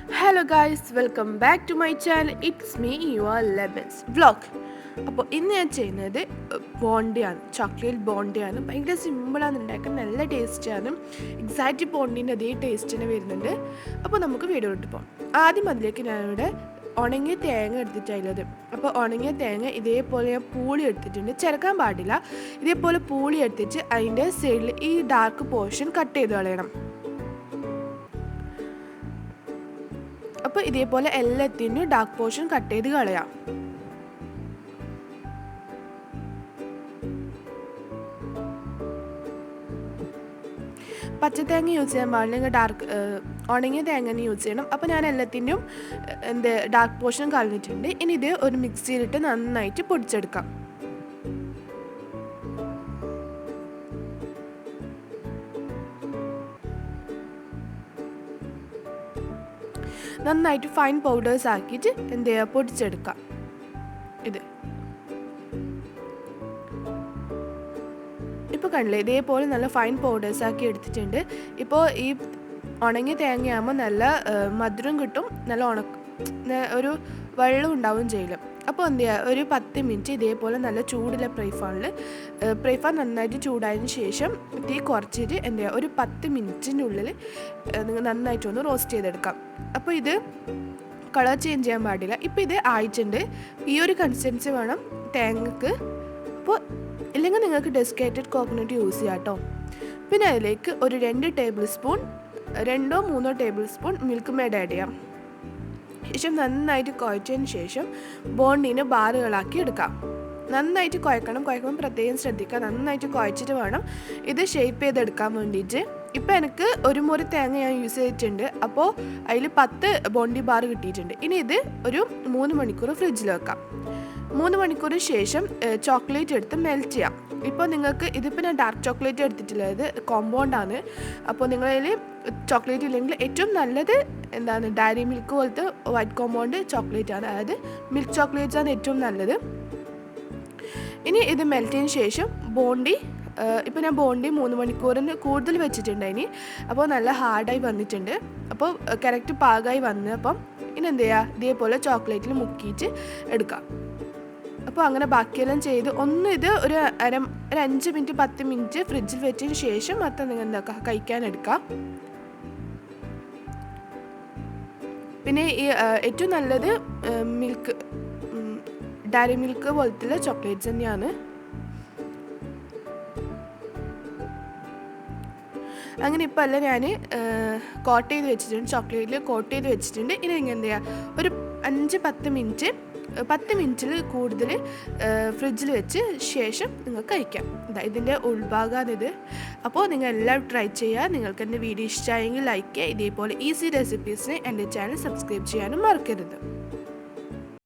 Hello guys, welcome back to my channel. It's me, your Lemons vlog. അപ്പോൾ ഇന്ന് ഞാൻ ചെയ്യുന്നത് ബോണ്ടിയാണ്, ചോക്ലേറ്റ് ബോണ്ടിയാണ്. ഭയങ്കര സിമ്പിളാണ് ഉണ്ടാക്കാൻ, നല്ല ടേസ്റ്റാണ്. എക്സാക്റ്റ് ബോണ്ടീൻ്റെ അതേ ടേസ്റ്റ് തന്നെ വരുന്നുണ്ട്. അപ്പോൾ നമുക്ക് വീഡിയോയിലോട്ട് പോകാം. ആദ്യം അതിലേക്ക് ഞാനിവിടെ ഉണങ്ങിയ തേങ്ങ എടുത്തിട്ടുള്ളത്. അപ്പോൾ ഉണങ്ങിയ തേങ്ങ ഇതേപോലെ ഞാൻ പൂളി എടുത്തിട്ടുണ്ട്, ചിരക്കാൻ പാടില്ല. ഇതേപോലെ പൂളി എടുത്തിട്ട് അതിൻ്റെ സൈഡിൽ ഈ ഡാർക്ക് പോർഷൻ കട്ട് ചെയ്ത് കളയണം. അപ്പോൾ ഇതേപോലെ എല്ലാത്തിനും ഡാർക്ക് പോർഷൻ കട്ട് ചെയ്ത് കളയാം. പച്ചത്തേങ്ങ യൂസ് ചെയ്യാൻ പാടില്ലെങ്കിൽ ഉണങ്ങിയ തേങ്ങ യൂസ് ചെയ്യണം. അപ്പോൾ ഞാൻ എല്ലാത്തിനും ഡാർക്ക് പോർഷൻ കളഞ്ഞിട്ടുണ്ട്. ഇനി ഇത് ഒരു മിക്സിയിലിട്ട് നന്നായിട്ട് പൊടിച്ചെടുക്കാം. നന്നായിട്ട് ഫൈൻ പൗഡേഴ്സ് ആക്കിയിട്ട് പൊടിച്ചെടുക്കാം. ഇത് ഇപ്പോൾ കണ്ടില്ലേ, ഇതേപോലെ നല്ല ഫൈൻ പൗഡേഴ്സ് ആക്കി എടുത്തിട്ടുണ്ട്. ഇപ്പോൾ ഈ ഉണങ്ങിയ തേങ്ങയാകുമ്പോൾ നല്ല മധുരം കിട്ടും, നല്ല ഒരു വെള്ളം ഉണ്ടാവുകയും ചെയ്യില്ല. അപ്പോൾ ഒരു 10 മിനിറ്റ് ഇതേപോലെ നല്ല ചൂടുള്ള ഫ്രൈ പാൻ നന്നായിട്ട് ചൂടായതിന് ശേഷം തീ കുറച്ചിട്ട് ഒരു 10 മിനിറ്റിൻ്റെ ഉള്ളിൽ നിങ്ങൾ നന്നായിട്ടൊന്ന് റോസ്റ്റ് ചെയ്തെടുക്കാം. അപ്പോൾ ഇത് കളർ ചേഞ്ച് ചെയ്യാൻ പാടില്ല. ഇപ്പോൾ ഇത് ആയിട്ടുണ്ട്. ഈ ഒരു കൺസിസ്റ്റൻസി വേണം തേങ്ങക്ക്. അപ്പോൾ ഇല്ലെങ്കിൽ നിങ്ങൾക്ക് ഡെസ്കേറ്റഡ് കോക്കനട്ട് യൂസ് ചെയ്യാം കേട്ടോ. പിന്നെ അതിലേക്ക് ഒരു 2 table spoon 2-3 table spoon milk made add ചെയ്യാം. ശേഷം നന്നായിട്ട് കുഴച്ചതിന് ശേഷം ബോണ്ടിനെ ബാറുകളാക്കി എടുക്കാം. നന്നായിട്ട് കുഴക്കുമ്പോൾ പ്രത്യേകം ശ്രദ്ധിക്കുക. നന്നായിട്ട് കുഴച്ചിട്ട് വേണം ഇത് ഷേപ്പ് ചെയ്തെടുക്കാൻ വേണ്ടിയിട്ട്. ഇപ്പോൾ എനിക്ക് ഒരു മുറി തേങ്ങ ഞാൻ യൂസ് ചെയ്തിട്ടുണ്ട്. അപ്പോൾ അതിൽ 10 ബോണ്ടി ബാർ കിട്ടിയിട്ടുണ്ട്. ഇനി ഇത് ഒരു 3 മണിക്കൂർ ഫ്രിഡ്ജിൽ വെക്കാം. 3 മണിക്കൂറിന് ശേഷം ചോക്ലേറ്റ് എടുത്ത് മെൽറ്റ് ചെയ്യാം. ഇപ്പോൾ നിങ്ങൾക്ക് ഇതിപ്പോൾ ഞാൻ ഡാർക്ക് ചോക്ലേറ്റ് എടുത്തിട്ടുള്ളത് കോമ്പൗണ്ടാണ്. അപ്പോൾ നിങ്ങളിൽ ചോക്ലേറ്റ് ഇല്ലെങ്കിൽ ഏറ്റവും നല്ലത് ഡയറി മിൽക്ക് പോലത്തെ വൈറ്റ് കോമ്പൗണ്ട് ചോക്ലേറ്റ് ആണ്, അതായത് മിൽക്ക് ചോക്ലേറ്റ്സ് ആണ് ഏറ്റവും നല്ലത്. ഇനി ഇത് മെൽറ്റ് ചെയ്തതിന് ശേഷം ബോണ്ടി, ഇപ്പോൾ ഞാൻ ബോണ്ടി 3 മണിക്കൂറിന് കൂടുതൽ വെച്ചിട്ടുണ്ടായിനി. അപ്പോൾ നല്ല ഹാർഡായി വന്നിട്ടുണ്ട്. അപ്പോൾ കറക്റ്റ് പാകമായി വന്ന് അപ്പം ഇനി ഇതേപോലെ ചോക്ലേറ്റിൽ മുക്കിയിട്ട് എടുക്കാം. അപ്പോൾ അങ്ങനെ ബാക്കിയെല്ലാം ചെയ്ത് ഇത് ഒരു 5 മിനിറ്റ് 10 മിനിറ്റ് ഫ്രിഡ്ജിൽ വെച്ചതിന് ശേഷം മാത്രം നിങ്ങൾ കഴിക്കാനെടുക്കാം. പിന്നെ ഈ ഏറ്റവും നല്ലത് ഡയറി മിൽക്ക് പോലത്തെ ചോക്ലേറ്റ്സ് തന്നെയാണ്. അങ്ങനെ ഇപ്പോൾ എല്ലാം ഞാൻ കോട്ട് ചെയ്ത് വെച്ചിട്ടുണ്ട്, ചോക്ലേറ്റിൽ കോട്ട് ചെയ്ത് വെച്ചിട്ടുണ്ട്. ഇനി ഒരു 5-10 മിനിറ്റിൽ കൂടുതൽ ഫ്രിഡ്ജിൽ വെച്ച് ശേഷം നിങ്ങൾക്ക് കഴിക്കാം. ഇതിൻ്റെ ഉൾഭാഗമാണിത്. അപ്പോൾ നിങ്ങൾ എല്ലാം ട്രൈ ചെയ്യുക. നിങ്ങൾക്ക് എൻ്റെ വീഡിയോ ഇഷ്ടമായെങ്കിൽ ലൈക്ക് ചെയ്യുക. ഇതേപോലെ ഈസി റെസിപ്പീസിന് എൻ്റെ ചാനൽ സബ്സ്ക്രൈബ് ചെയ്യാനും മറക്കരുത്.